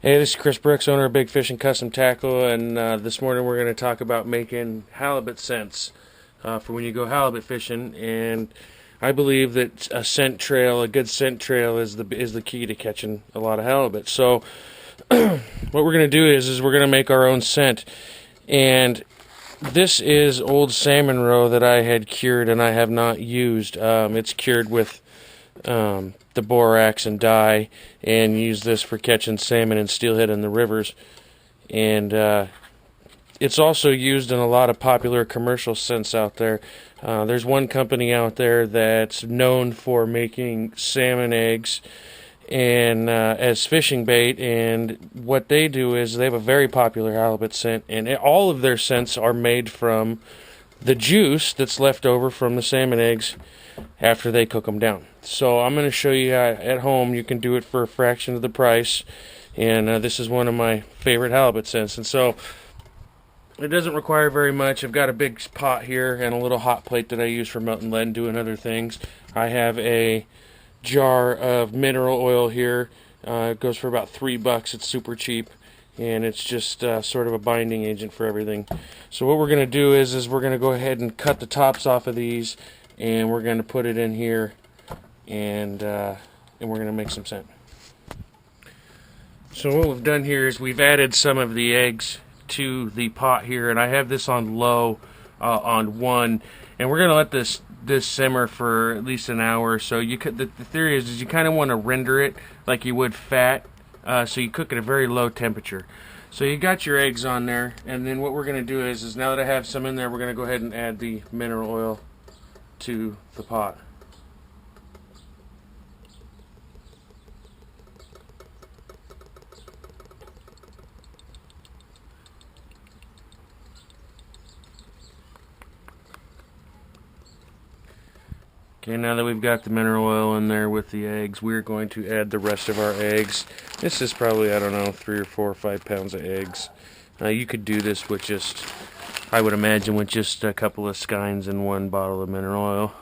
Hey, this is Chris Brooks, owner of Bigfishin Custom Tackle, and this morning we're going to talk about making halibut scents for when you go halibut fishing. And I believe that a scent trail, a good scent trail, is the key to catching a lot of halibut. So, what we're going to do is we're going to make our own scent, and this is old salmon roe that I had cured and I have not used. It's cured with the borax and dye, and use this for catching salmon and steelhead in the rivers. And it's also used in a lot of popular commercial scents out there. There's one company out there that's known for making salmon eggs and as fishing bait, and what they do is they have a very popular halibut scent, and all of their scents are made from the juice that's left over from the salmon eggs after they cook them down. So I'm going to show you how at home you can do it for a fraction of the price, and this is one of my favorite halibut scents. And so it doesn't require very much. I've got a big pot here and a little hot plate that I use for melting lead and doing other things. I have a jar of mineral oil here. It goes for about $3. It's super cheap, and it's just sort of a binding agent for everything. So what we're going to do is we're going to go ahead and cut the tops off of these, and we're going to put it in here, and we're going to make some scent. So what we've done here is we've added some of the eggs to the pot here, and I have this on low on 1, and we're going to let this simmer for at least an hour or so. You could, the theory is you kind of want to render it like you would fat, so you cook at a very low temperature. So you got your eggs on there, and then what we're going to do is now that I have some in there, we're going to go ahead and add the mineral oil to the pot. Okay, now that we've got the mineral oil in there with the eggs, we're going to add the rest of our eggs. This is probably, I don't know, 3 or 4 or 5 pounds of eggs. You could do this with just, I would imagine, with just a couple of skeins and 1 bottle of mineral oil.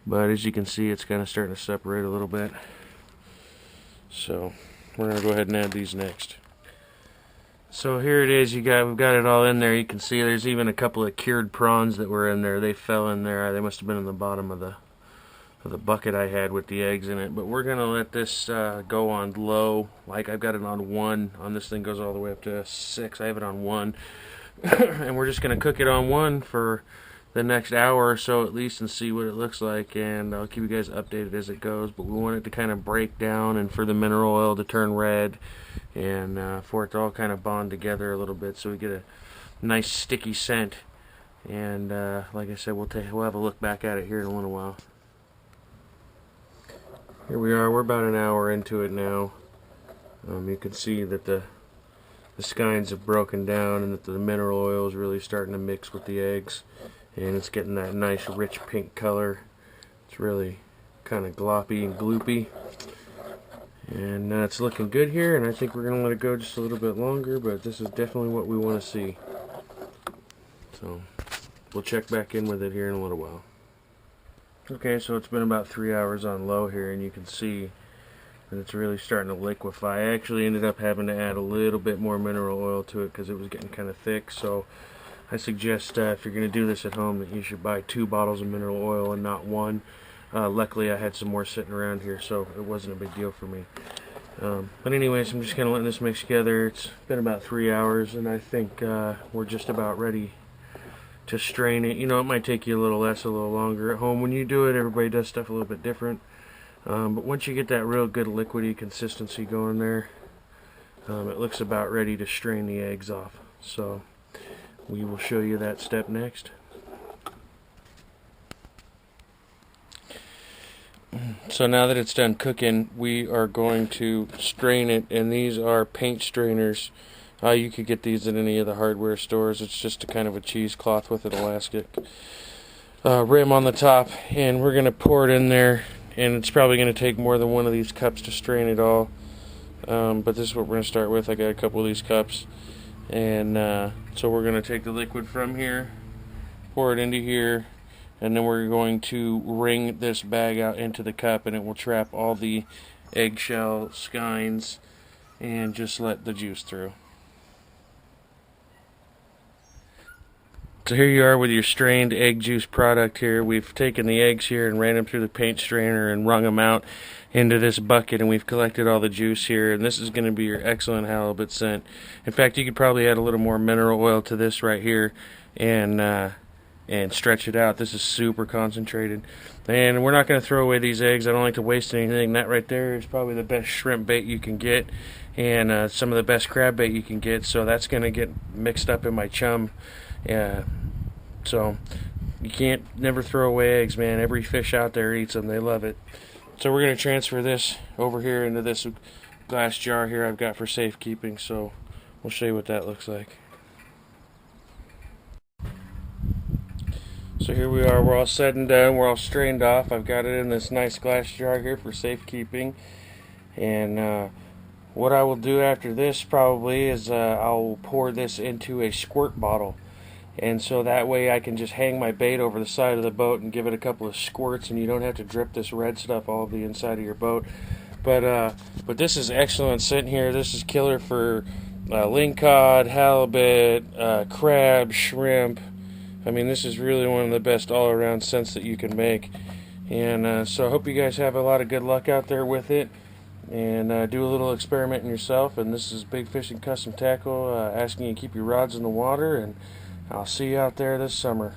But as you can see, it's kind of starting to separate a little bit. So we're going to go ahead and add these next. So here it is. We've got it all in there. You can see there's even a couple of cured prawns that were in there. They fell in there. They must have been in the bottom of the bucket I had with the eggs in it. But we're gonna let this go on low. Like I've got it on 1. On this thing goes all the way up to 6. I have it on 1, and we're just gonna cook it on 1 for the next hour or so at least, and see what it looks like, and I'll keep you guys updated as it goes. But we want it to kind of break down, and for the mineral oil to turn red, and for it to all kind of bond together a little bit, so we get a nice sticky scent. And like I said, we'll have a look back at it here in a little while. Here we are. We're about an hour into it now. You can see that the skeins have broken down, and that the mineral oil is really starting to mix with the eggs, and it's getting that nice rich pink color. It's really kind of gloppy and gloopy, and it's looking good here, and I think we're going to let it go just a little bit longer, but this is definitely what we want to see. So we'll check back in with it here in a little while. Okay, so it's been about 3 hours on low here, and you can see that it's really starting to liquefy. I actually ended up having to add a little bit more mineral oil to it because it was getting kind of thick. So I suggest if you're going to do this at home that you should buy 2 bottles of mineral oil and not 1. Luckily I had some more sitting around here, so it wasn't a big deal for me. But anyways, I'm just kind of letting this mix together. It's been about 3 hours, and I think we're just about ready to strain it. You know, it might take you a little less, a little longer. At home, when you do it, everybody does stuff a little bit different. But once you get that real good liquidy consistency going there, it looks about ready to strain the eggs off. So we will show you that step next. So now that it's done cooking, we are going to strain it, and these are paint strainers. You could get these at any of the hardware stores. It's just a kind of a cheesecloth with an elastic rim on the top, and we're going to pour it in there, and it's probably going to take more than one of these cups to strain it all. But this is what we're going to start with. I got a couple of these cups, and so we're going to take the liquid from here, pour it into here, and then we're going to wring this bag out into the cup, and it will trap all the eggshell skeins and just let the juice through. So here you are with your strained egg juice product here. We've taken the eggs here and ran them through the paint strainer and wrung them out into this bucket, and we've collected all the juice here, and this is going to be your excellent halibut scent. In fact, you could probably add a little more mineral oil to this right here and stretch it out. This is super concentrated. And we're not going to throw away these eggs. I don't like to waste anything. That right there is probably the best shrimp bait you can get, and some of the best crab bait you can get, so that's going to get mixed up in my chum. So you can't never throw away eggs, man. Every fish out there eats them. They love it. So we're going to transfer this over here into this glass jar here I've got for safekeeping, so we'll show you what that looks like. So here we are, we're all said and done, we're all strained off. I've got it in this nice glass jar here for safekeeping. And what I will do after this probably is I'll pour this into a squirt bottle. And so that way I can just hang my bait over the side of the boat and give it a couple of squirts, and you don't have to drip this red stuff all over the inside of your boat. But this is excellent scent here. This is killer for lingcod, halibut, crab, shrimp. I mean, this is really one of the best all-around scents that you can make. And so I hope you guys have a lot of good luck out there with it, and do a little experimenting yourself. And this is Bigfishin Custom Tackle asking you to keep your rods in the water, and I'll see you out there this summer.